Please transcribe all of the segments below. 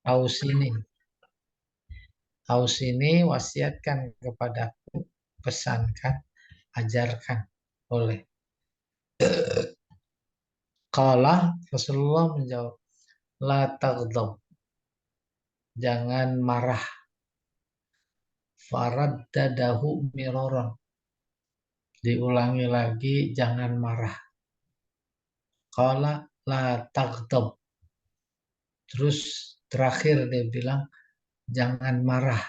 Ausini, Ausini wasiatkan kepadaku, pesankan, ajarkan oleh. Qala Rasulullah menjawab, la taghdab, jangan marah. Faraddadahu miraran, diulangi lagi, jangan marah. Qala la taghdab, terus terakhir dia bilang jangan marah.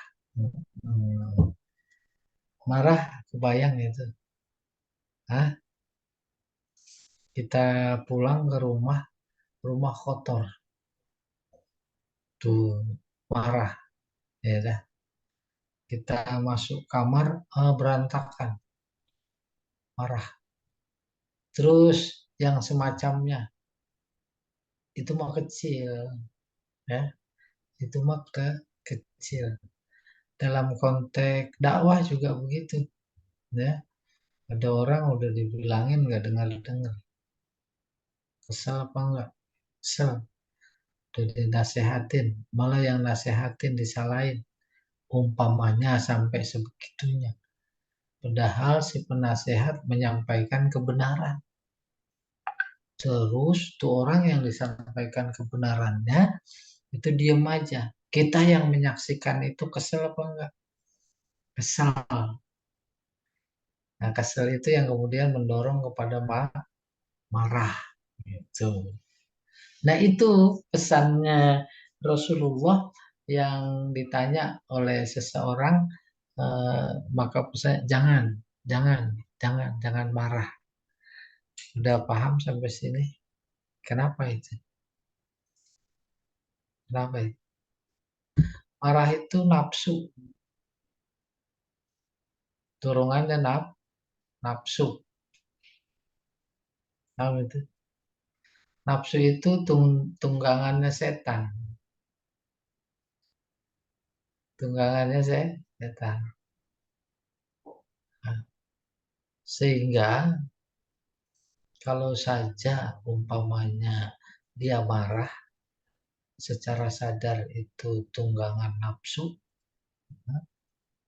Marah, kebayang itu. Hah? Kita pulang ke rumah, rumah kotor. Tuh, marah. Ya dah. Kita masuk kamar, berantakan. Marah. Terus yang semacamnya, itu mah kecil. Ya, itu mah kecil. Dalam konteks dakwah juga begitu. Ya, ada orang udah dibilangin nggak dengar-dengar. Kesel apa enggak? Kesel. Udah dinasehatin. Malah yang nasehatin disalahin. Umpamanya sampai sebegitunya. Padahal si penasehat menyampaikan kebenaran. Terus tuh orang yang disampaikan kebenarannya itu diam aja. Kita yang menyaksikan itu kesel apa enggak? Kesal. Nah, kesel itu yang kemudian mendorong kepada marah. Gitu. Nah, itu pesannya Rasulullah yang ditanya oleh seseorang, maka pesan jangan marah. Udah paham sampai sini? Kenapa itu? Kenapa itu? Marah itu nafsu, dorongannya nafsu. Paham itu? Nafsu itu tunggangannya setan. Tunggangannya setan. Nah, sehingga kalau saja umpamanya dia marah, secara sadar itu tunggangan nafsu,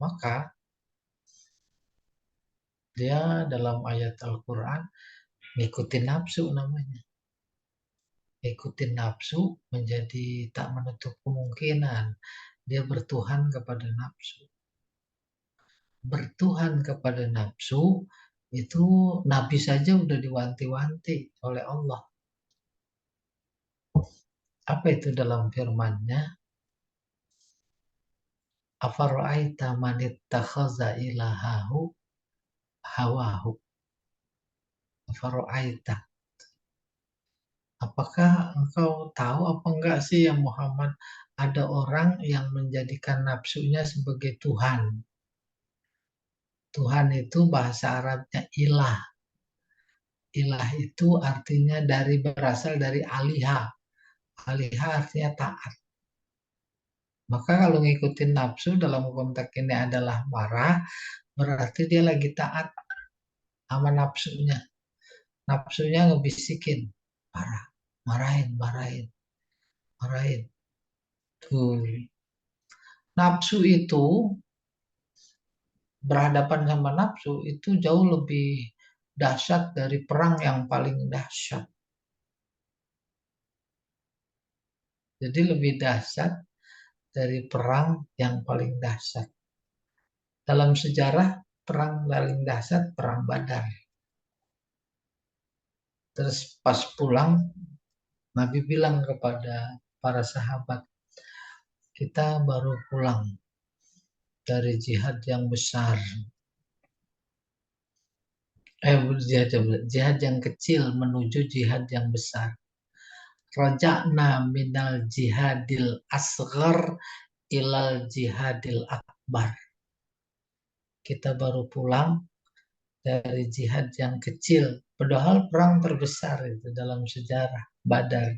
maka dia dalam ayat Al-Quran ngikutin nafsu namanya. Ikutin nafsu menjadi tak menutup kemungkinan dia bertuhan kepada nafsu. Bertuhan kepada nafsu itu Nabi saja udah diwanti-wanti oleh Allah. Apa itu dalam firman-Nya? Afara'aita man ittakhadha ilahahu hawahu. Afara'aita. Apakah engkau tahu apa enggak sih ya Muhammad, ada orang yang menjadikan nafsunya sebagai Tuhan. Tuhan itu bahasa Arabnya ilah. Ilah itu artinya berasal dari aliha. Aliha artinya taat. Maka kalau ngikutin nafsu dalam konteks ini adalah marah, berarti dia lagi taat sama nafsunya. Nafsunya ngebisikin, marah, marahin. Tuh. Nafsu itu, berhadapan sama nafsu itu jauh lebih dahsyat dari perang yang paling dahsyat. Jadi lebih dahsyat dari perang yang paling dahsyat. Dalam sejarah, perang paling dahsyat perang Badar. Terus pas pulang, Nabi bilang kepada para sahabat, kita baru pulang dari jihad yang besar. Jihad yang kecil menuju jihad yang besar. Raja'na minal jihadil asghar ilal jihadil akbar. Kita baru pulang dari jihad yang kecil. Padahal perang terbesar itu dalam sejarah Badar.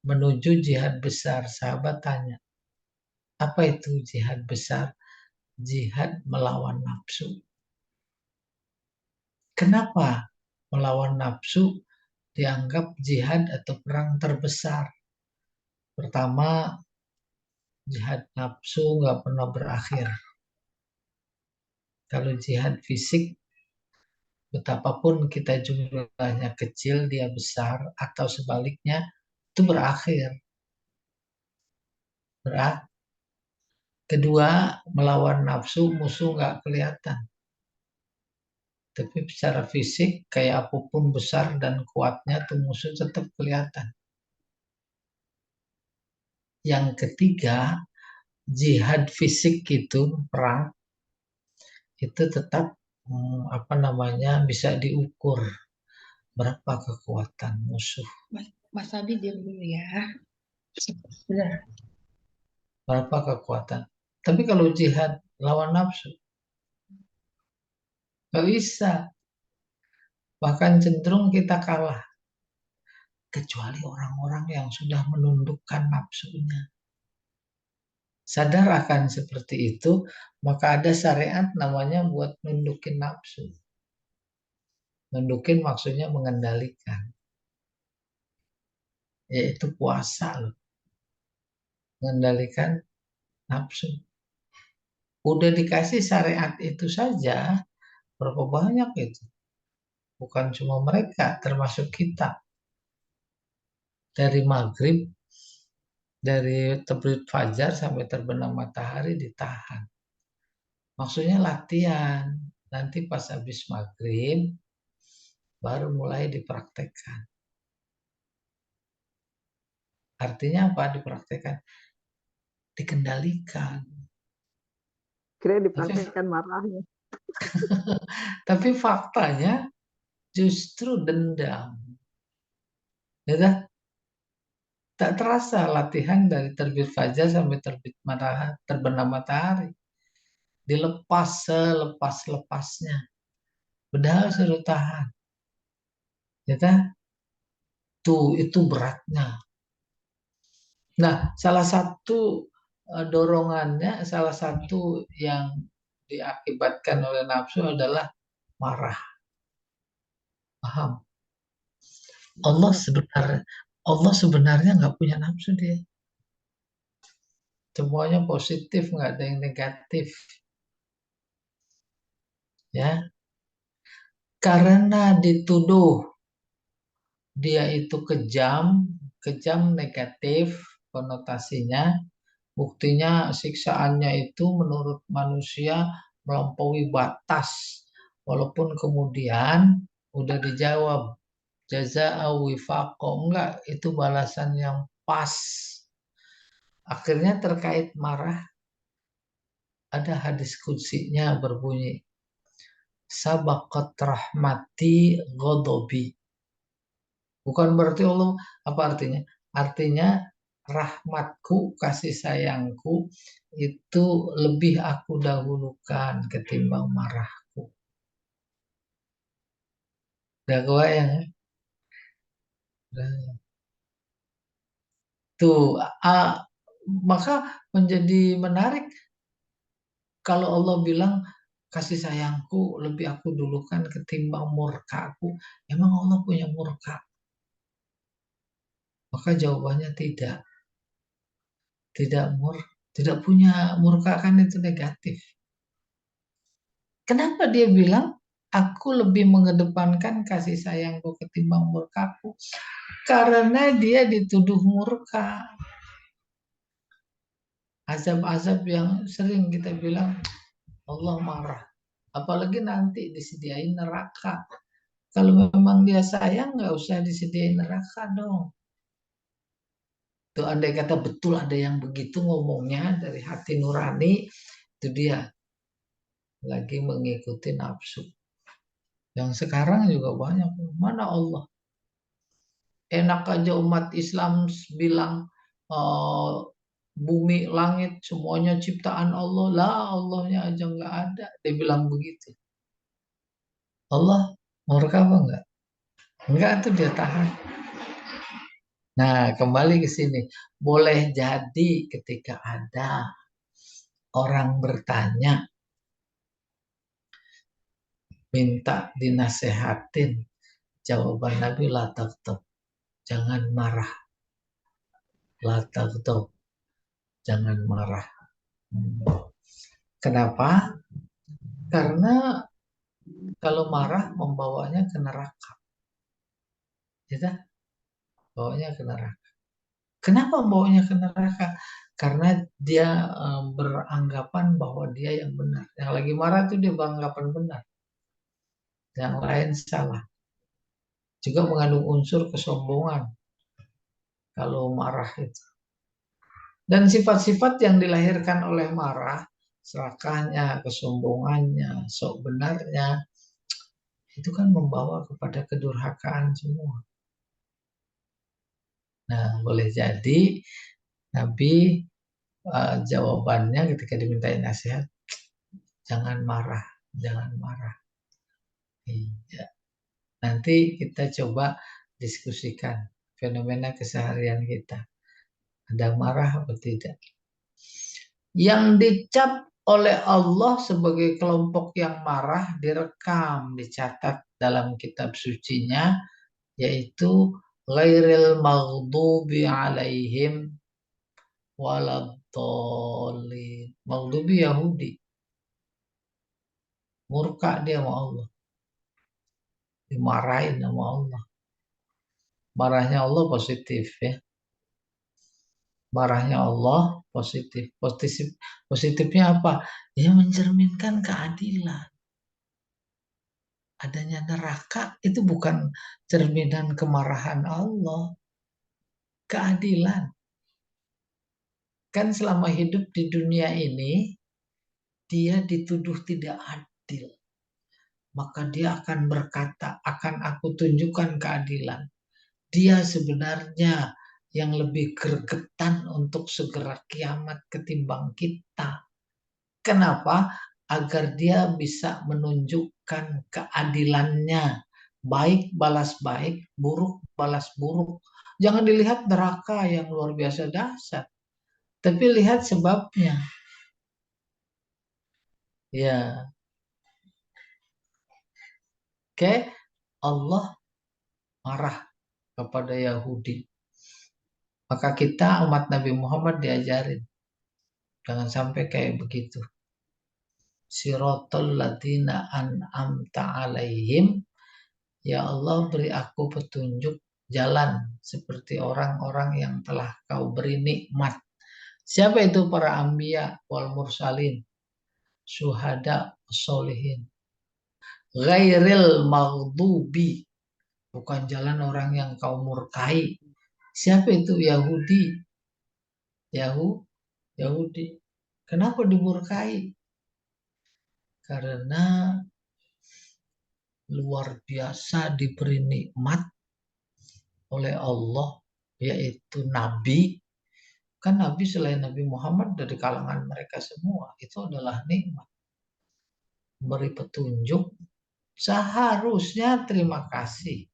Menuju jihad besar. Sahabat tanya, apa itu jihad besar? Jihad melawan nafsu. Kenapa melawan nafsu dianggap jihad atau perang terbesar? Pertama, jihad nafsu nggak pernah berakhir. Kalau jihad fisik, betapapun kita jumlahnya kecil, dia besar, atau sebaliknya, itu berakhir. Kedua, melawan nafsu, musuh nggak kelihatan. Tapi secara fisik, kayak apapun besar dan kuatnya, tuh musuh tetap kelihatan. Yang ketiga, jihad fisik itu, perang, itu tetap bisa diukur berapa kekuatan musuh. Mas Abi diam dulu ya. Benar. Berapa kekuatan. Tapi kalau jihad lawan nafsu, nggak bisa. Bahkan cenderung kita kalah. Kecuali orang-orang yang sudah menundukkan nafsunya. Sadar akan seperti itu, maka ada syariat namanya buat nundukin nafsu. Nundukin maksudnya mengendalikan. Yaitu puasa loh. Mengendalikan nafsu. Udah dikasih syariat itu saja, berapa banyak itu? Bukan cuma mereka, termasuk kita. Dari maghrib, dari terbit fajar sampai terbenam matahari ditahan. Maksudnya latihan. Nanti pas habis maghrib, baru mulai dipraktekkan. Artinya apa dipraktekkan? Dikendalikan. Kira Tapi, dipraktekkan marahnya. tapi faktanya justru dendam. Ya kan? Tak terasa latihan dari terbit fajar sampai terbit matahari, terbenam matahari. Dilepas selepas-lepasnya. Padahal suruh tahan. Ya kan? Tuh, itu beratnya. Nah, salah satu dorongannya, salah satu yang diakibatkan oleh nafsu adalah marah. Paham? Allah sebenarnya nggak punya nafsu dia. Semuanya positif, nggak ada yang negatif. Ya, karena dituduh dia itu kejam, kejam negatif konotasinya. Buktinya siksaannya itu menurut manusia melampaui batas. Walaupun kemudian udah dijawab jazaa wifaqo, enggak, itu balasan yang pas. Akhirnya terkait marah, ada hadis qudsinya berbunyi sabaqat rahmati ghadabi. Bukan berarti Allah, apa artinya? Artinya rahmatku, kasih sayangku itu lebih aku dahulukan ketimbang marahku. Udah kebayang ya? Udah. Tuh, maka menjadi menarik kalau Allah bilang kasih sayangku lebih aku dulukan ketimbang murkaku. Emang Allah punya murka? Maka jawabannya tidak. Tidak punya murka, kan itu negatif. Kenapa dia bilang aku lebih mengedepankan kasih sayangku ketimbang murkaku? Karena dia dituduh murka. Azab-azab yang sering kita bilang Allah marah. Apalagi nanti disediain neraka. Kalau memang dia sayang, nggak usah disediain neraka dong. Tuh andai kata betul ada yang begitu ngomongnya dari hati nurani, itu dia lagi mengikuti nafsu. Yang sekarang juga banyak. Mana Allah? Enak aja umat Islam bilang eh, bumi, langit, semuanya ciptaan Allah. Lah, Allahnya aja nggak ada. Dia bilang begitu. Allah murka apa enggak? Enggak, tuh dia tahan. Nah, kembali ke sini. Boleh jadi ketika ada orang bertanya, minta dinasehatin, jawaban Nabi la taghtab, jangan marah. La taghdab, jangan marah. Kenapa? Karena kalau marah membawanya ke neraka. Ya, bawanya ke neraka. Kenapa bawanya ke neraka? Karena dia beranggapan bahwa dia yang benar. Yang lagi marah itu dia beranggapan benar. Yang lain salah. Juga mengandung unsur kesombongan kalau marah itu. Dan sifat-sifat yang dilahirkan oleh marah, serakahnya, kesombongannya, sok benarnya, itu kan membawa kepada kedurhakaan semua. Nah, boleh jadi Nabi jawabannya ketika dimintai nasihat, jangan marah, jangan marah. Iya. Nanti kita coba diskusikan fenomena keseharian kita. Ada marah atau tidak? Yang dicap oleh Allah sebagai kelompok yang marah direkam, dicatat dalam kitab sucinya, yaitu ghairil maghdubi alaihim waladhdallin. Maghdubi Yahudi, murka dia sama Allah, dimarahin sama Allah. Marahnya Allah positif ya. Marahnya Allah positif. Positifnya apa? Ya mencerminkan keadilan. Adanya neraka itu bukan cerminan kemarahan Allah. Keadilan. Kan selama hidup di dunia ini, dia dituduh tidak adil. Maka dia akan berkata, akan aku tunjukkan keadilan. Dia sebenarnya yang lebih gregetan untuk segera kiamat ketimbang kita. Kenapa? Agar dia bisa menunjukkan keadilannya. Baik balas baik, buruk balas buruk. Jangan dilihat neraka yang luar biasa dahsyat. Tapi lihat sebabnya. Ya, oke. Allah marah kepada Yahudi. Maka kita umat Nabi Muhammad diajarin. Jangan sampai kayak begitu. Siratal ladina an'amta alaihim. Ya Allah, beri aku petunjuk jalan seperti orang-orang yang telah kau beri nikmat. Siapa itu para anbiya wal mursalin, syuhada, solihin. Ghairil maghdubi, bukan jalan orang yang kau murkai. Siapa itu? Yahudi. Yahudi. Kenapa dimurkai? Karena luar biasa diberi nikmat oleh Allah, yaitu Nabi. Kan Nabi selain Nabi Muhammad dari kalangan mereka semua, itu adalah nikmat. Beri petunjuk, seharusnya terima kasih.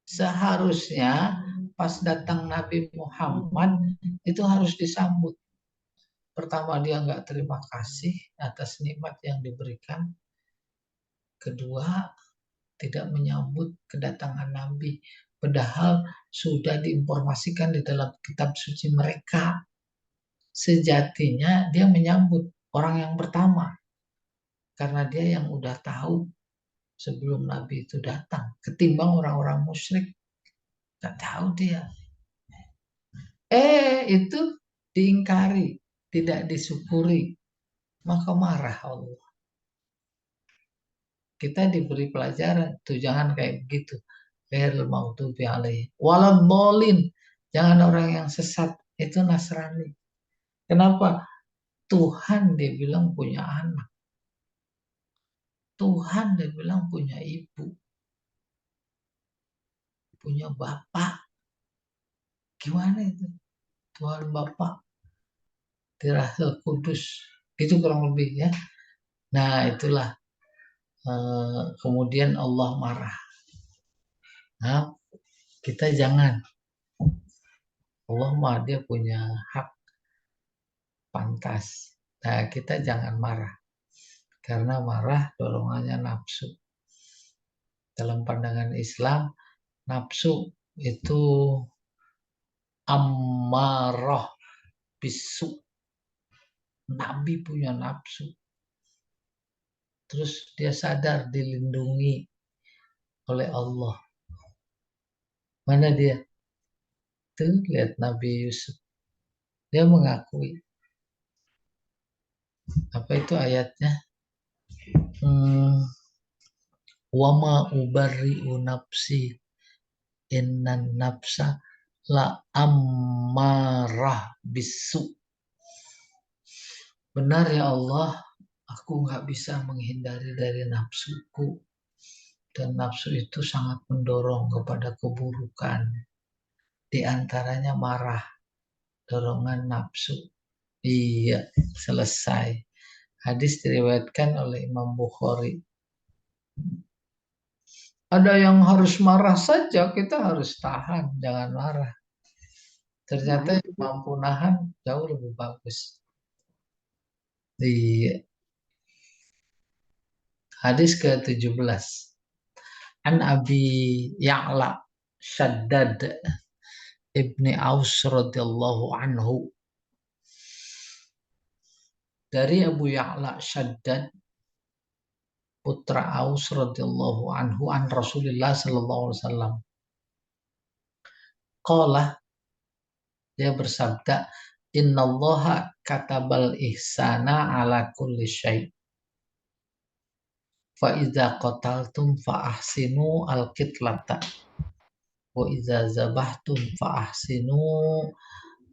Seharusnya pas datang Nabi Muhammad, itu harus disambut. Pertama, dia nggak terima kasih atas nikmat yang diberikan. Kedua, tidak menyambut kedatangan Nabi. Padahal sudah diinformasikan di dalam kitab suci mereka. Sejatinya dia menyambut orang yang pertama. Karena dia yang udah tahu sebelum Nabi itu datang. Ketimbang orang-orang musyrik. Gak tahu dia. Itu diingkari. Tidak disyukuri. Maka marah Allah. Kita diberi pelajaran. Tuh jangan kayak begitu. Ghairil maghdubi alaihim waladhdallin. Jangan orang yang sesat. Itu Nasrani. Kenapa? Tuhan dia bilang punya anak. Tuhan dia bilang punya ibu. Punya bapak. Gimana itu? Tuhan Bapak. Tirahil Kudus. Itu kurang lebih ya. Nah itulah. Kemudian Allah marah. Nah, kita jangan. Allah mah dia punya hak pantas. Nah, kita jangan marah. Karena marah dorongannya nafsu. Dalam pandangan Islam, nafsu itu ammarah bisu. Nabi punya nafsu. Terus dia sadar dilindungi oleh Allah. Mana dia? Tuh, lihat Nabi Yusuf. Dia mengakui. Apa itu ayatnya? Wama ubarri'u nafsi innan nafsa la ammarah bisu. Benar ya Allah, aku nggak bisa menghindari dari nafsuku. Dan nafsu itu sangat mendorong kepada keburukan. Di antaranya marah, dorongan nafsu. Iya, selesai. Hadis diriwayatkan oleh Imam Bukhari. Ada yang harus marah saja, kita harus tahan, jangan marah. Ternyata yang mampu nahan jauh lebih bagus. Di hadis ke-17. An Abi Ya'la Shaddad Ibni Aus radhiyallahu anhu. Dari Abu Ya'la Shaddad putra Aus radhiyallahu anhu an Rasulullah sallallahu alaihi wasallam. Qala, dia bersabda, innallaha katabal ihsana ala kulli syai'. Fa idza qataltum fa ahsinu al-qitlata. Wa idza zabahtum fa ahsinu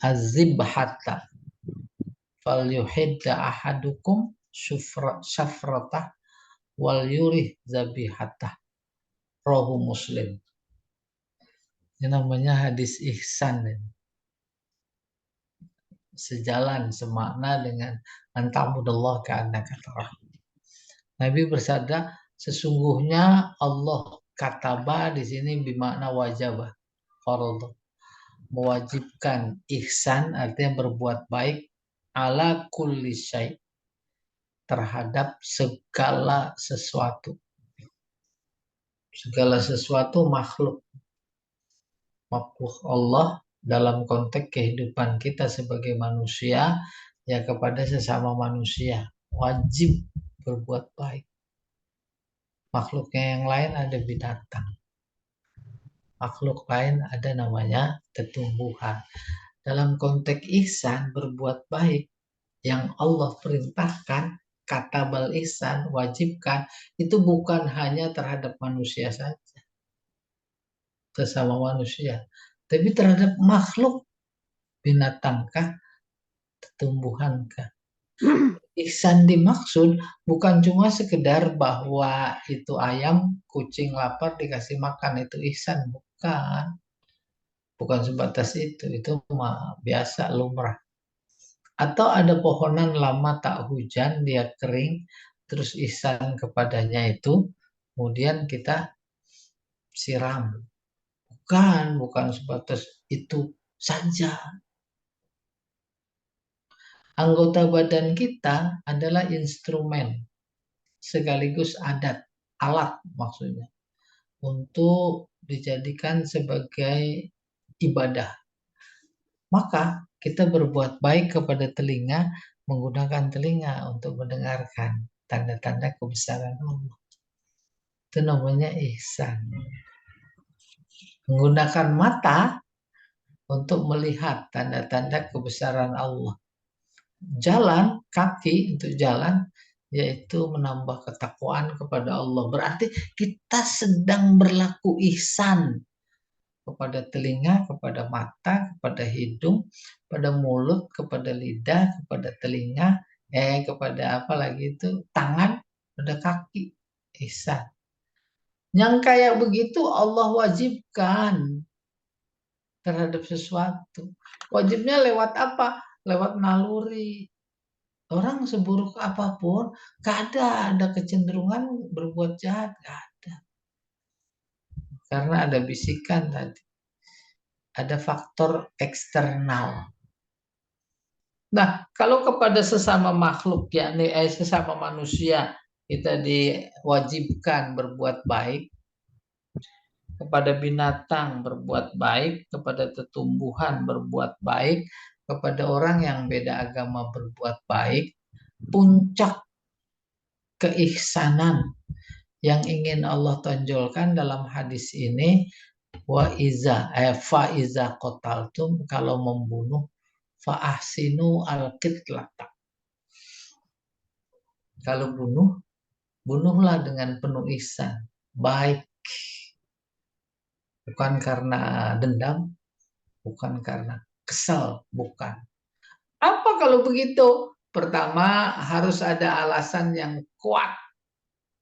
az-zibhata. Falyuhidda ahadukum syafratah wal yurih zabihatah. Rahu Muslim. Ini namanya hadis ihsan. Sejalan, semakna dengan antamudallah ka'annaka tarah. Nabi bersabda, sesungguhnya Allah kataba di sini bermakna wajibah, fardhu, mewajibkan. Ihsan artinya berbuat baik, ala kulli syai', terhadap segala sesuatu. Segala sesuatu makhluk Allah dalam konteks kehidupan kita sebagai manusia, ya kepada sesama manusia wajib berbuat baik. Makhluknya yang lain ada binatang, makhluk lain ada namanya tumbuhan. Dalam konteks ihsan, berbuat baik yang Allah perintahkan, katabal ihsan, wajibkan, itu bukan hanya terhadap manusia saja, sesama manusia, tapi terhadap makhluk, binatangkah, tumbuhankah. Ihsan dimaksud bukan cuma sekedar bahwa itu ayam, kucing lapar dikasih makan, itu ihsan, bukan. Bukan sebatas itu mah biasa, lumrah. Atau ada pohonan lama tak hujan, dia kering, terus ihsan kepadanya itu, kemudian kita siram. Bukan sebatas itu saja. Anggota badan kita adalah instrumen, sekaligus alat maksudnya, untuk dijadikan sebagai ibadah. Maka kita berbuat baik kepada telinga, menggunakan telinga untuk mendengarkan tanda-tanda kebesaran Allah. Itu namanya ihsan. Menggunakan mata untuk melihat tanda-tanda kebesaran Allah. Jalan kaki untuk jalan, yaitu menambah ketakwaan kepada Allah. Berarti kita sedang berlaku ihsan kepada telinga, kepada mata, kepada hidung, kepada mulut, kepada lidah, kepada telinga, kepada apa lagi itu, tangan, kepada kaki. Ihsan. Yang kayak begitu Allah wajibkan terhadap sesuatu. Wajibnya lewat apa? Lewat naluri. Orang seburuk apapun, gak ada kecenderungan berbuat jahat, gak ada. Karena ada bisikan tadi. Ada faktor eksternal. Nah, kalau kepada sesama makhluk, yakni sesama manusia, kita diwajibkan berbuat baik, kepada binatang berbuat baik, kepada tumbuhan berbuat baik, kepada orang yang beda agama berbuat baik. Puncak keihsanan yang ingin Allah tonjolkan dalam hadis ini, fa iza qataltum, kalau membunuh, fa ahsinu al qitlata. Kalau bunuhlah dengan penuh ihsan, baik, bukan karena dendam, bukan karena kesal, bukan. Apa kalau begitu? Pertama, harus ada alasan yang kuat,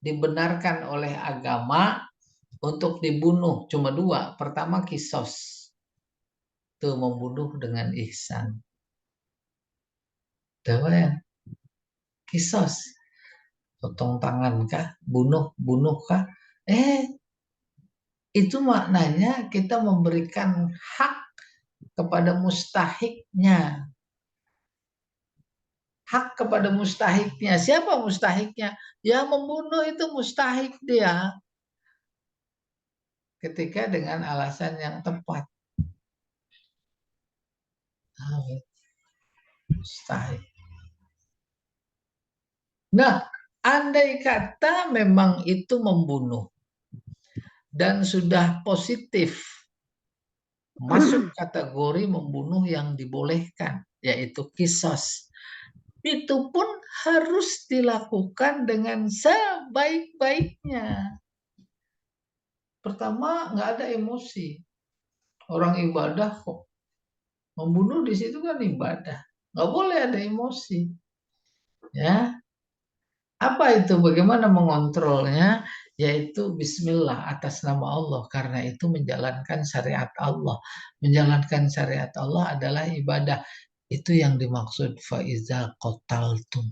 dibenarkan oleh agama untuk dibunuh. Cuma dua. Pertama, kisos. Itu membunuh dengan ihsan. Coba ya, kisos. Potong tangan kah? Bunuh kah? Itu maknanya kita memberikan hak kepada mustahiknya. Hak kepada mustahiknya. Siapa mustahiknya? Yang membunuh itu mustahik dia. Ketika dengan alasan yang tepat. Mustahik. Nah, andai kata memang itu membunuh dan sudah positif masuk kategori membunuh yang dibolehkan, yaitu kisos. Itu pun harus dilakukan dengan sebaik-baiknya. Pertama, nggak ada emosi. Orang ibadah kok. Membunuh di situ kan ibadah. Nggak boleh ada emosi. Ya, apa itu? Bagaimana mengontrolnya? Yaitu bismillah atas nama Allah. Karena itu menjalankan syariat Allah. Menjalankan syariat Allah adalah ibadah. Itu yang dimaksud faiza qataltum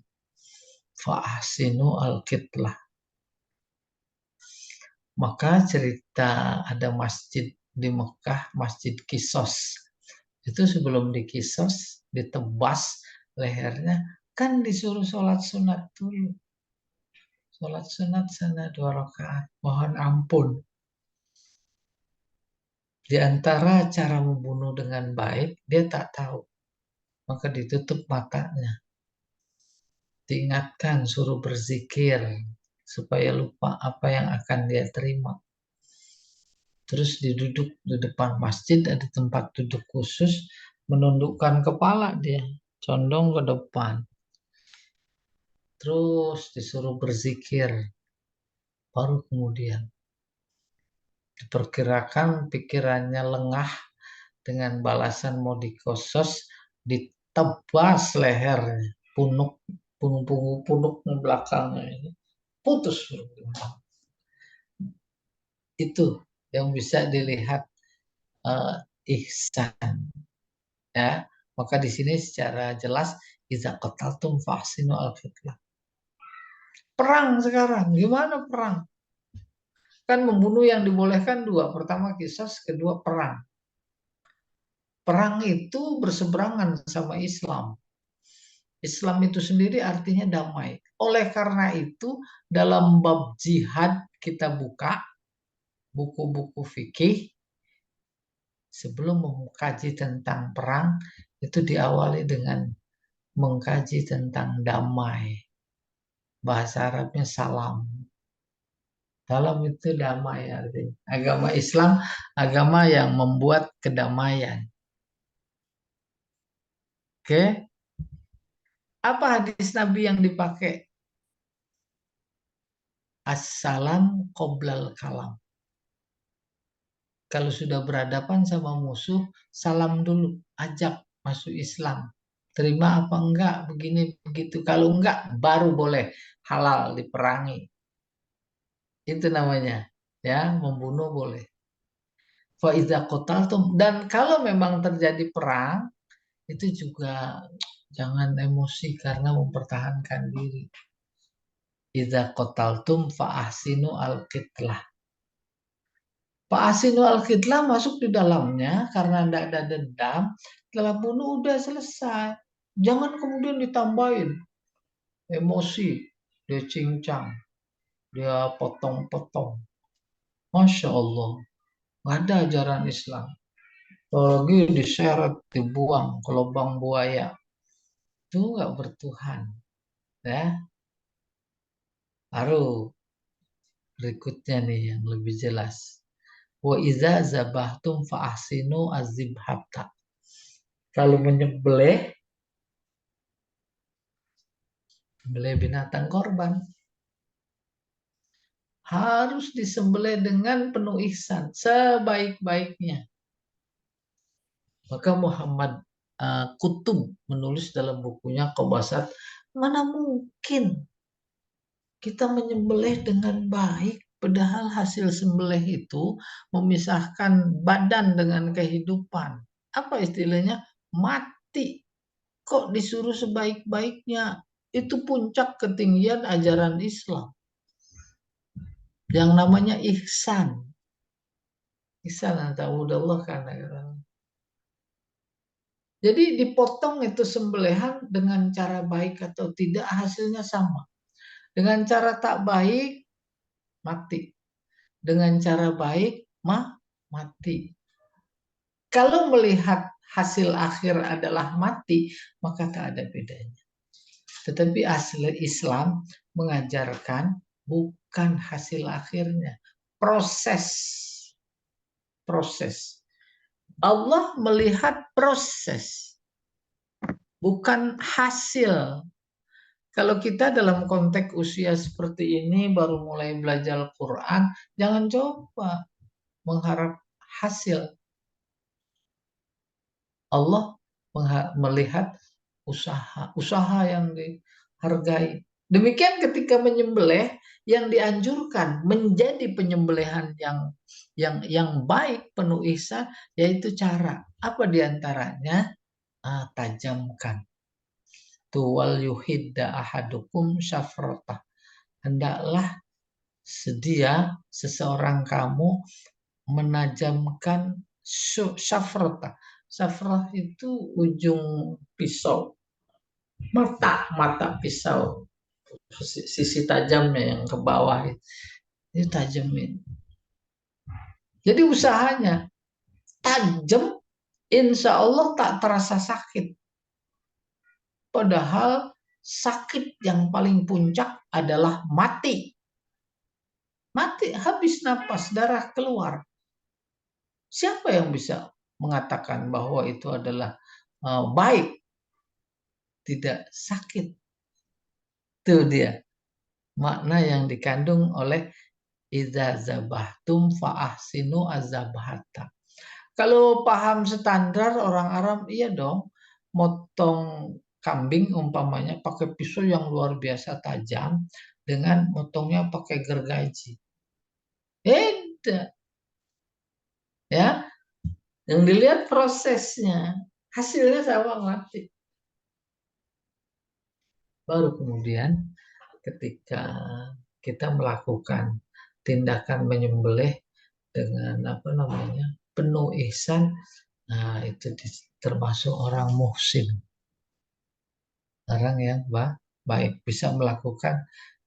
fa ahsinu al-qitlah. Maka cerita ada masjid di Mekah, Masjid Kisos. Itu sebelum dikisos, ditebas lehernya, kan disuruh sholat sunat dulu. Sholat sunat sana 2 rakaat, mohon ampun. Di antara cara membunuh dengan baik, dia tak tahu. Maka ditutup matanya. Diingatkan, suruh berzikir, supaya lupa apa yang akan dia terima. Terus diduduk di depan masjid, ada tempat duduk khusus, menundukkan kepala dia, condong ke depan. Terus disuruh berzikir, baru kemudian diperkirakan pikirannya lengah dengan balasan mau dikosos, ditebas lehernya, punuk belakangnya ini putus. Itu yang bisa dilihat ihsan, ya. Maka di sini secara jelas iza qataltum fahsinu al-qitlah. Perang sekarang, gimana perang? Kan membunuh yang dibolehkan dua, pertama kisos, kedua perang. Perang itu berseberangan sama Islam. Islam itu sendiri artinya damai. Oleh karena itu, dalam bab jihad kita buka buku-buku fikih, sebelum mengkaji tentang perang, itu diawali dengan mengkaji tentang damai. Bahasa Arabnya salam. Salam itu damai artinya. Agama Islam, agama yang membuat kedamaian. Oke? Apa hadis Nabi yang dipakai? Assalam qoblal kalam. Kalau sudah berhadapan sama musuh, salam dulu, ajak masuk Islam. Terima apa enggak, begini begitu. Kalau enggak, baru boleh halal diperangi. Itu namanya, ya, membunuh boleh. Faiza qataltum, dan kalau memang terjadi perang, itu juga jangan emosi karena mempertahankan diri. Idza qataltum fa ahsinu al-qitlah. Pak Asinu Al-Khidlah masuk di dalamnya karena tidak ada dendam. Setelah bunuh udah selesai. Jangan kemudian ditambahin emosi. Dia cincang. Dia potong-potong. Masya Allah. ada ajaran Islam. Apalagi diseret, dibuang ke lubang buaya. Itu nggak bertuhan. Ya, baru berikutnya nih yang lebih jelas. Wa iza zabahtum fa ahsinu azibhata. Kalau menyembelih binatang korban harus disembelih dengan penuh ihsan, sebaik-baiknya. Maka Muhammad Kutub menulis dalam bukunya Qobasat, mana mungkin kita menyembelih dengan baik, padahal hasil sembelih itu memisahkan badan dengan kehidupan. Apa istilahnya? Mati. Kok disuruh sebaik-baiknya? Itu puncak ketinggian ajaran Islam. Yang namanya ihsan. Ihsan Allah karena jadi dipotong itu sembelihan dengan cara baik atau tidak hasilnya sama. Dengan cara tak baik mati. Dengan cara baik mati. Kalau melihat hasil akhir adalah mati, maka tak ada bedanya. Tetapi asal Islam mengajarkan bukan hasil akhirnya, proses. Proses. Allah melihat proses, bukan hasil. Kalau kita dalam konteks usia seperti ini baru mulai belajar Quran, jangan coba mengharap hasil. Allah melihat usaha yang dihargai. Demikian ketika menyembelih, yang dianjurkan menjadi penyembelihan yang baik, penuh ihsan, yaitu cara. Apa diantaranya? Tajamkan. Tuwal yuhidda ahadukum syafrotah. Hendaklah seseorang kamu menajamkan syafrotah. Syafrah itu ujung pisau. Mata pisau. Sisi tajamnya yang ke bawah itu tajamin. Jadi usahanya tajam, insya Allah tak terasa sakit. Padahal sakit yang paling puncak adalah mati. Mati, habis napas, darah keluar. Siapa yang bisa mengatakan bahwa itu adalah baik, tidak sakit? Itu dia makna yang dikandung oleh idza zabahtum fa ahsinu azabahata. Kalau paham standar orang Arab, iya dong, motong kambing umpamanya pakai pisau yang luar biasa tajam dengan motongnya pakai gergaji. Beda. Ya, yang dilihat prosesnya, hasilnya sama mati. Baru kemudian ketika kita melakukan tindakan menyembelih dengan penuh ihsan, nah itu termasuk orang muhsin, orang yang baik, bisa melakukan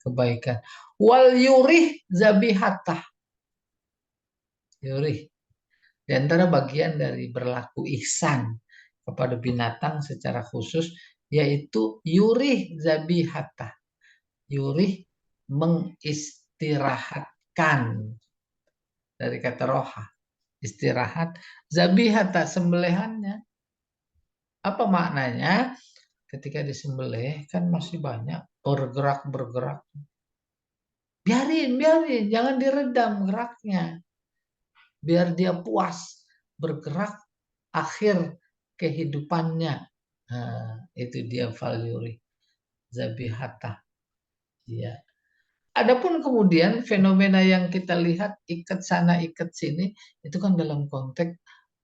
kebaikan. Wal yurih zabihatah, yurih di antara bagian dari berlaku ihsan kepada binatang secara khusus, yaitu yurih zabihatah. Yurih mengistirahatkan, dari kata roha, istirahat. Zabihata, sembelihannya. Apa maknanya? Ketika disembelih kan masih banyak bergerak. Biarin, jangan diredam geraknya. Biar dia puas bergerak akhir kehidupannya. Nah, itu dia valyuri zabihata. Ya. Adapun kemudian fenomena yang kita lihat ikat sana ikat sini itu kan dalam konteks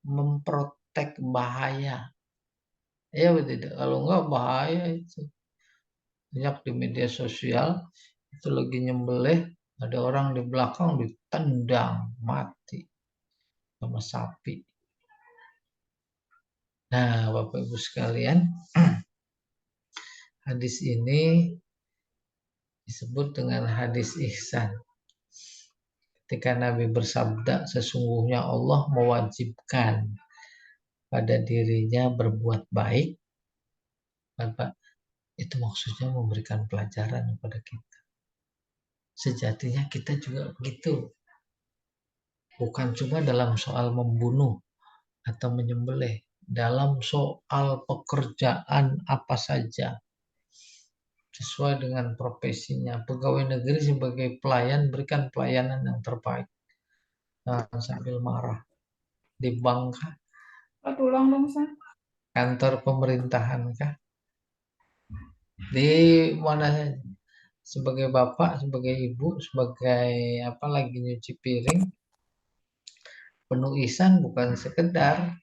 memprotek bahaya. Ya betul. Kalau enggak bahaya itu. Banyak di media sosial itu lagi nyembelih, ada orang di belakang ditendang mati sama sapi. Nah, Bapak Ibu sekalian, hadis ini disebut dengan hadis ihsan. ketika Nabi bersabda, sesungguhnya Allah mewajibkan pada dirinya berbuat baik, Bapak, itu maksudnya memberikan pelajaran kepada kita. Sejatinya kita juga begitu. Bukan cuma dalam soal membunuh atau menyembelih, dalam soal pekerjaan apa saja, sesuai dengan profesinya. Pegawai negeri sebagai pelayan, berikan pelayanan yang terbaik. Jangan sambil marah. Di bank kah? Tulang dong, San. Kantor pemerintahan kah? Di mana saja. Sebagai bapak, sebagai ibu, sebagai apa lagi nyuci piring, penuh ihsan bukan sekedar,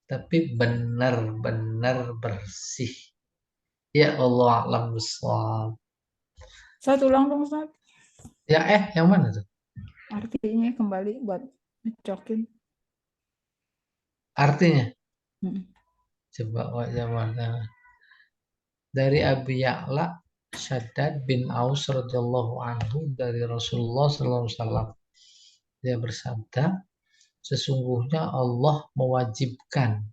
tapi benar-benar bersih. Ya Allah alam bisawab. Satu ulang dong, San. Ya yang mana tuh? Artinya kembali buat ngecokin. Artinya Hmm. coba wajah mana? Dari Abi Ya'la Shaddad bin Aus radhiyallahu anhu dari Rasulullah sallallahu alaihi wasallam. Dia bersabda, sesungguhnya Allah mewajibkan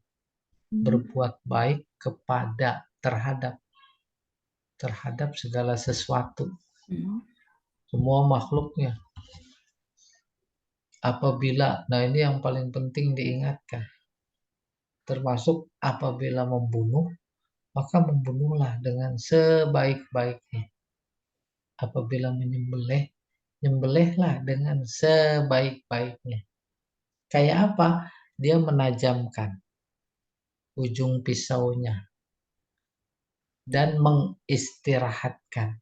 berbuat baik kepada terhadap segala sesuatu, semua makhluknya. Apabila, nah ini yang paling penting diingatkan, termasuk apabila membunuh, maka membunuhlah dengan sebaik-baiknya. Apabila menyembelih, nyembelihlah dengan sebaik-baiknya. Kayak apa? Dia menajamkan ujung pisaunya dan mengistirahatkan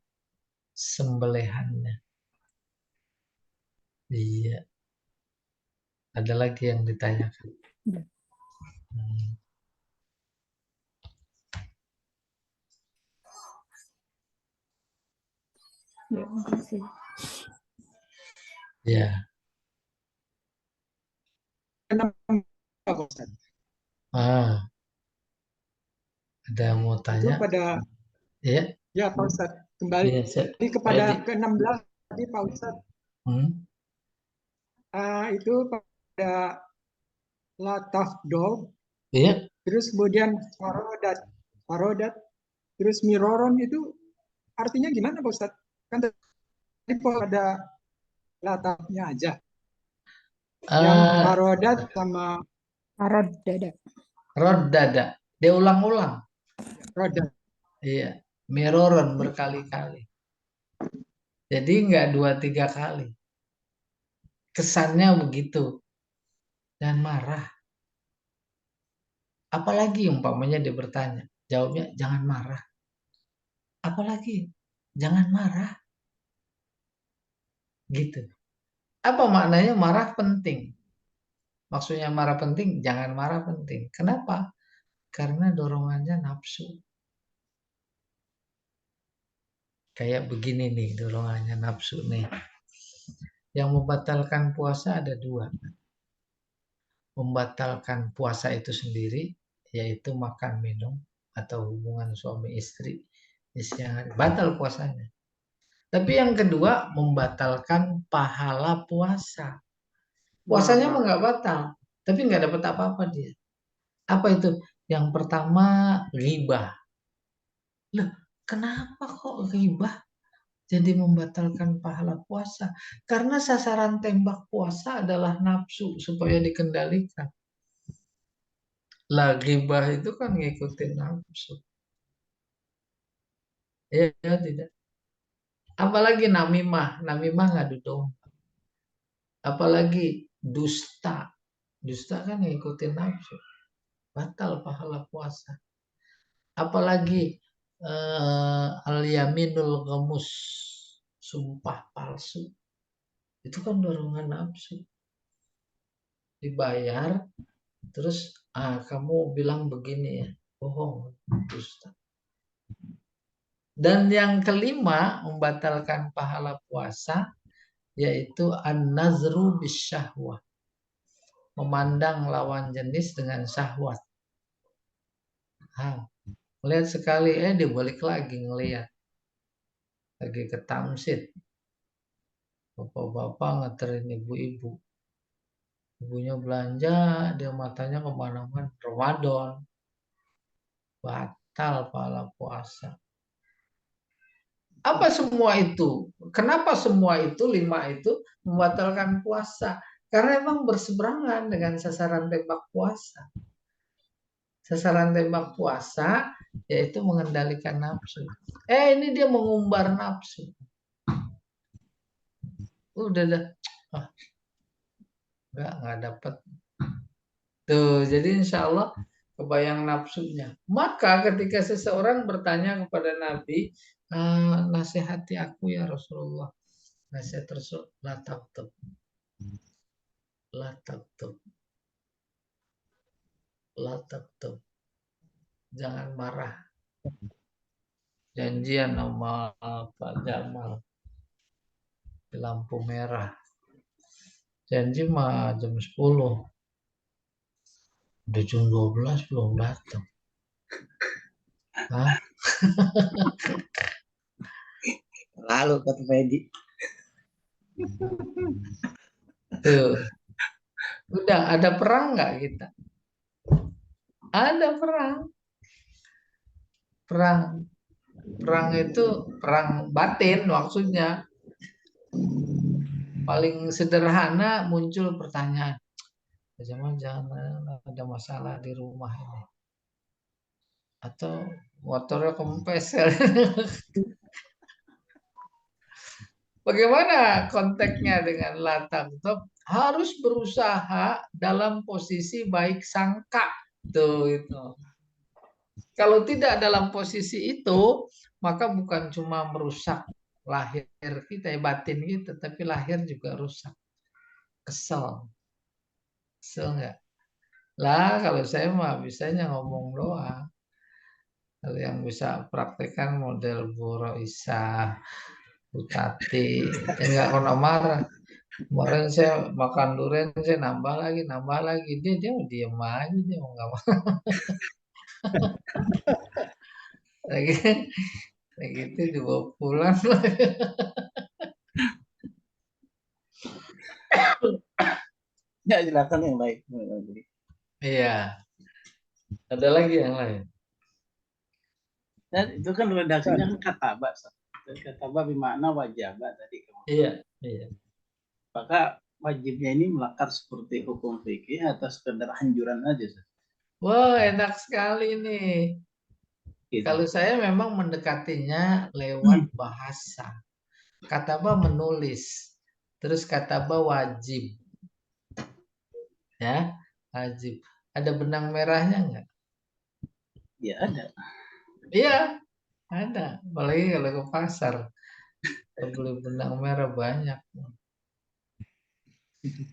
sembelihannya. Iya, ada lagi yang ditanyakan. Hmm. Ya, makasih. Ya, ah, ada yang mau Itu tanya? pada Ya, ya Pak Ustadz kembali ya, kepada ke-16 tadi Pak Ustadz hmm, itu pada latafdol ya, terus kemudian farodat terus miroron itu artinya gimana Pak Ustadz? Kan tadi pada latafnya aja yang uh, farodat sama Parod dada. rod dada. Dia ulang-ulang. rodat. Iya, miroron berkali-kali. Jadi nggak 2-3 kali. Kesannya begitu. Dan marah. Apalagi umpamanya dia bertanya. Jawabnya, jangan marah. Apalagi, jangan marah. Gitu. Apa maknanya marah penting? Maksudnya marah penting, jangan marah penting. Kenapa? Karena dorongannya nafsu. Kayak begini nih dorongannya nafsu nih. Yang membatalkan puasa ada dua. Membatalkan puasa itu sendiri, yaitu makan minum atau hubungan suami istri di siang hari, batal puasanya. Tapi yang kedua, membatalkan pahala puasa. Puasanya mah nggak batal, tapi nggak dapat apa-apa dia. Apa itu? Yang pertama, ghibah. Loh, kenapa kok ghibah jadi membatalkan pahala puasa? Karena sasaran tembak puasa adalah nafsu supaya dikendalikan. Lah ghibah itu kan ngikutin nafsu. Ya tidak. Apalagi namimah, namimah ngadu domba. Apalagi dusta. Dusta kan ngikutin nafsu. Batal pahala puasa. Apalagi al-yaminul ghamus, sumpah palsu. Itu kan dorongan nafsu. Dibayar, terus kamu bilang begini ya, bohong, dusta. Dan yang kelima, membatalkan pahala puasa, yaitu an-nazru bisyahwah. Memandang lawan jenis dengan syahwat. Ngelihat sekali, dia balik lagi ngelihat. Lagi ke tamsid. Bapak-bapak nganterin ibu-ibu. Ibunya belanja, dia matanya kemana-mana. Ramadan, batal pahala puasa. Apa semua itu? Kenapa semua itu, 5 itu membatalkan puasa? Karena memang berseberangan dengan sasaran tembak puasa. Sasaran tembak puasa yaitu mengendalikan nafsu. Ini dia mengumbar nafsu. Udah dah. Ah, nggak dapat. Tuh, jadi insya Allah kebayang nafsunya. Maka ketika seseorang bertanya kepada Nabi, nasihati aku ya Rasulullah. Nasihat Rasul, la taktub. La taktub. La taktub. Jangan marah. Janjian sama Pak Jamal di lampu merah. Janji mah jam 10. Udah jam 12 belum datang. Hah? Lalu kata Fedi. Tuh. Udah ada perang nggak kita? Ada perang. Perang itu perang batin maksudnya. Paling sederhana muncul pertanyaan. Jangan ada masalah di rumah ini. Atau motornya kempes. Bagaimana konteksnya dengan latang top? Harus berusaha dalam posisi baik sangka. Tuh itu. Kalau tidak dalam posisi itu, maka bukan cuma merusak lahir kita, batin kita, tapi lahir juga rusak. Kesel. Kesel nggak? Lah, kalau saya mah bisanya ngomong doang. Kalau yang bisa praktekkan model Bu Roisa, Bu Tati, nggak pernah marah. Kemarin saya makan durian, saya nambah lagi. Dia diam aja, dia mau nggak mau. Lagi, gitu dibawa pulang. Ya, silakan yang lain. Iya. Ada lagi yang lain. Dan itu kan redaksinya kan kataba. Kataba bermakna wajib tadi. Iya, iya. Maka wajibnya ini melakar seperti hukum fikih atau sekedar anjuran aja. Wah, enak sekali nih. Gitu. Kalau saya memang mendekatinya lewat bahasa. Kataba menulis. Terus kataba wajib. Ya, wajib. Ada benang merahnya nggak? Ya ada. Iya, ada. Apalagi kalau ke pasar. Kita beli benang merah banyak.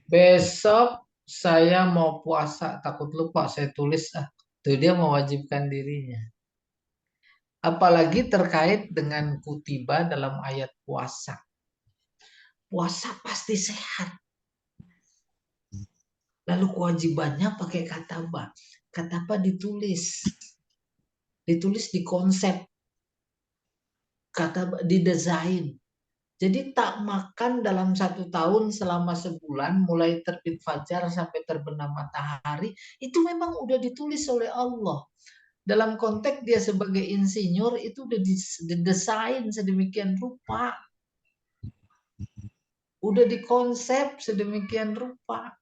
Besok saya mau puasa, takut lupa saya tulis. Tuh dia mewajibkan dirinya. Apalagi terkait dengan kutiba dalam ayat puasa. Puasa pasti sehat. Lalu kewajibannya pakai kataba. Kataba ditulis. Ditulis di konsep. Kataba didesain. Jadi tak makan dalam 1 tahun selama sebulan, mulai terbit fajar sampai terbenam matahari, itu memang udah ditulis oleh Allah. Dalam konteks dia sebagai insinyur, itu udah didesain sedemikian rupa. Udah dikonsep sedemikian rupa.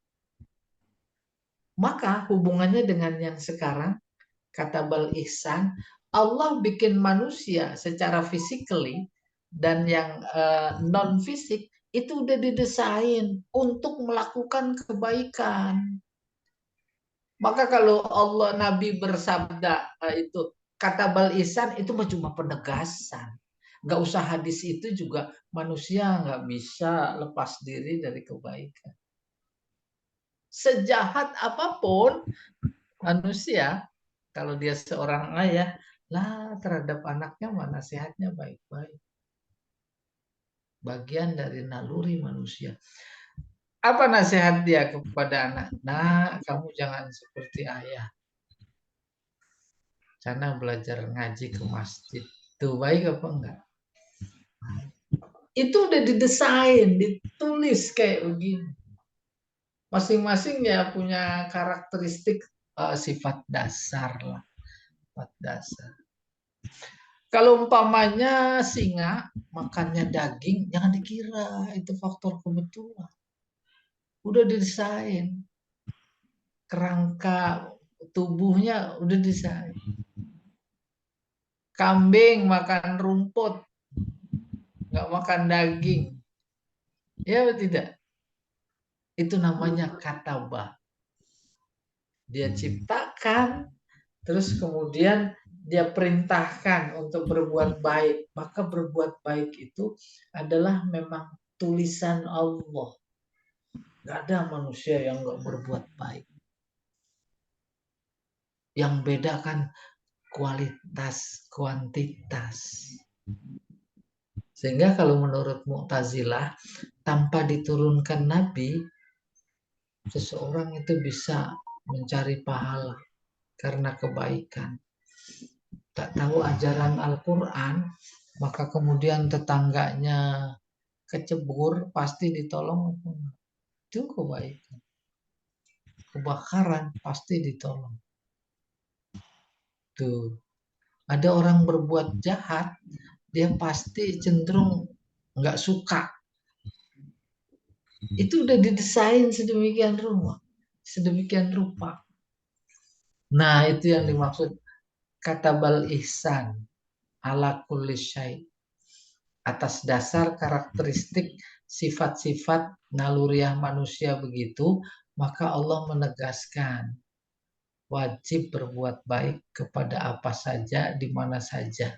Maka hubungannya dengan yang sekarang, kata Bal Ihsan, Allah bikin manusia secara physically dan yang non-fisik itu udah didesain untuk melakukan kebaikan. Maka kalau Allah Nabi bersabda itu kata Bal Ihsan itu cuma penegasan. Nggak usah hadis itu juga manusia nggak bisa lepas diri dari kebaikan. Sejahat apapun manusia, kalau dia seorang ayah, lah terhadap anaknya mana nasihatnya baik-baik. Bagian dari naluri manusia. Apa nasihat dia kepada anak? Nah, kamu jangan seperti ayah. Karena belajar ngaji ke masjid. Itu baik apa enggak? Itu udah didesain, ditulis kayak begini. Masing-masing ya punya karakteristik sifat dasar lah, sifat dasar. Kalau umpamanya singa makannya daging, jangan dikira itu faktor kebetulan. Udah didesain, kerangka tubuhnya udah didesain. Kambing makan rumput, nggak makan daging. Ya atau tidak? Itu namanya katabah. Dia ciptakan, terus kemudian dia perintahkan untuk berbuat baik. Maka berbuat baik itu adalah memang tulisan Allah. Gak ada manusia yang gak berbuat baik. Yang beda kan kualitas, kuantitas. Sehingga kalau menurut Mu'tazilah, tanpa diturunkan Nabi, seseorang itu bisa mencari pahala karena kebaikan. Tak tahu ajaran Al-Quran, maka kemudian tetangganya kecebur, pasti ditolong. Itu kebaikan. Kebakaran, pasti ditolong. Tuh. Ada orang berbuat jahat, dia pasti cenderung nggak suka. Itu udah didesain sedemikian rupa. Nah, itu yang dimaksud katabal ihsan ala kulli syai. Atas dasar karakteristik sifat-sifat naluriah manusia begitu, maka Allah menegaskan wajib berbuat baik kepada apa saja, di mana saja.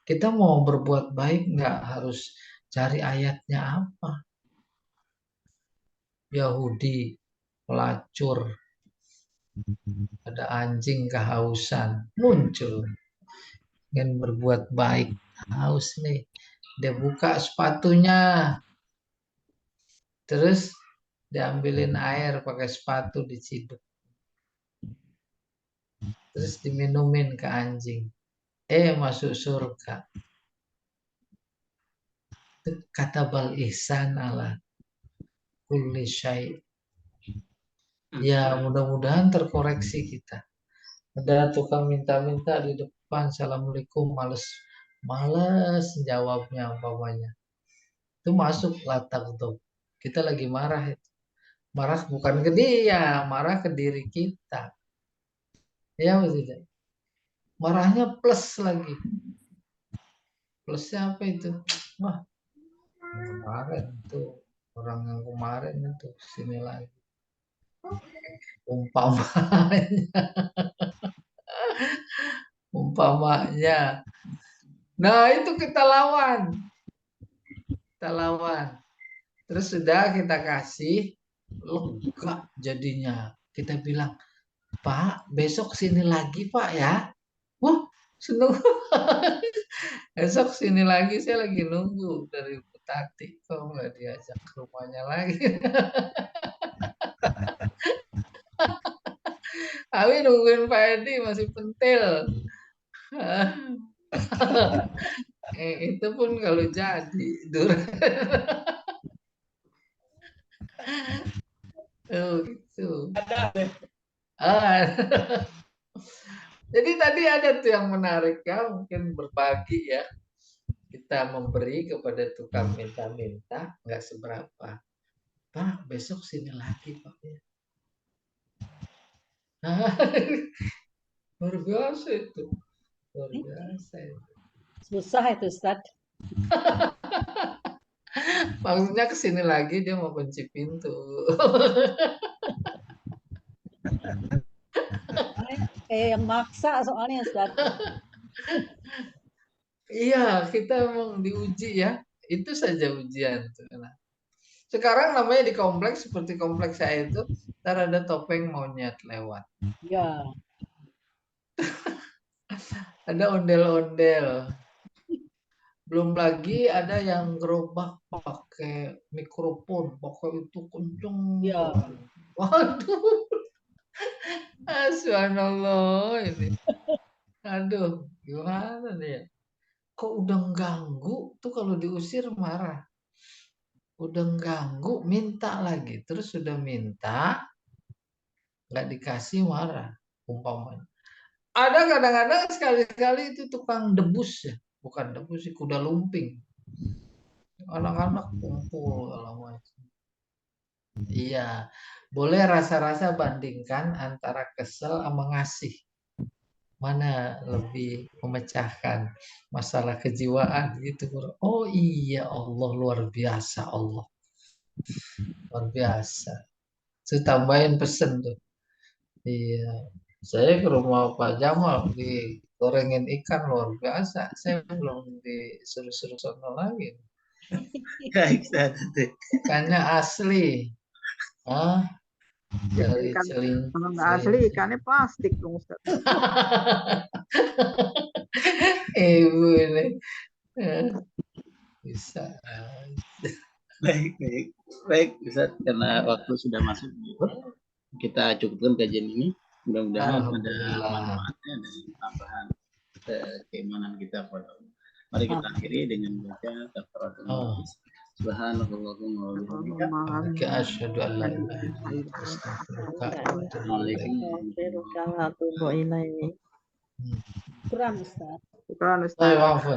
Kita mau berbuat baik nggak harus cari ayatnya apa. Yahudi, pelacur, ada anjing kehausan, muncul. Ingin berbuat baik, haus nih. Dia buka sepatunya, terus diambilin air pakai sepatu diciduk. Terus diminumin ke anjing. Masuk surga. Kata bal ihsan ala kulli syai. Ya, mudah-mudahan terkoreksi kita. Ada tukang minta-minta di depan, assalamualaikum, males jawabnya umpamanya. Itu masuk latak tuh. Kita lagi marah itu. Marah bukan ke dia, marah ke diri kita. Ya tidak. Marahnya plus lagi. Plusnya apa itu? Wah, kemarin tuh orang yang kemarin itu sini lagi. Umpamanya. Nah, itu kita lawan. Terus sudah kita kasih, lega jadinya. Kita bilang, Pak, besok sini lagi Pak ya. Wah, seneng. Besok sini lagi, saya lagi nunggu dari Tati. Kok nggak diajak ke rumahnya lagi? Tapi nungguin Pak Edi masih pentil. Itu pun kalau jadi. Oh, gitu. Jadi tadi ada tuh yang menarik ya, mungkin berbagi ya. Kita memberi kepada tukang minta-minta, nggak seberapa. Pak, besok sini lagi Pak. Luar biasa itu. Luar biasa itu. Susah itu, Ustaz. Maksudnya kesini lagi dia mau kunci pintu. Kayak yang maksa soalnya, Ustaz. Iya, kita emang diuji ya. Itu saja ujian. Sekarang namanya di kompleks seperti kompleks saya itu, ntar ada topeng monyet lewat. Ya. Ada ondel-ondel. Belum lagi ada yang gerobak pakai mikrofon, pakai itu kenceng. Ya. Waduh. Subhanallah ini. Aduh, gimana nih ya? kok udah ganggu tuh kalau diusir marah. Udah ganggu minta lagi. Terus sudah minta nggak dikasih marah umpamanya. Ada kadang-kadang sekali-kali itu tukang debus ya. Bukan debus sih, kuda lumping. Anak-anak kumpul kalau macam. Iya, boleh rasa-rasa bandingkan antara kesel sama ngasih. Mana lebih memecahkan masalah kejiwaan gitu. Oh iya, Allah luar biasa, Allah luar biasa. Itu tambahin pesen tuh. Iya, saya ke rumah Pak Jamal digorengin ikan luar biasa. Saya belum disuruh-suruh sono lagi. Baik, Ustaz. Ikannya asli. Ah, dari Ikan kalau nggak asli Cilincing. ikannya plastik dong Ustaz. Ibu ini bisa. Baik, baik. Baik, Ustaz, karena waktu sudah masuk, kita cukupkan kajian ini. Mudah-mudahan ada Alhamdulillah. manfaatnya dan tambahan keimanan kita pada Allah. Mari kita akhiri dengan baca kafaratul majlis. Subhanallahumma wa bihamdika. Asyhadu an la ilaha illa anta astaghfiruka wa atubu ilaik. Astaghfiruka wa atubu ilaik. Kurang Ustaz. Bukan Oh, Ustaz. maafkan.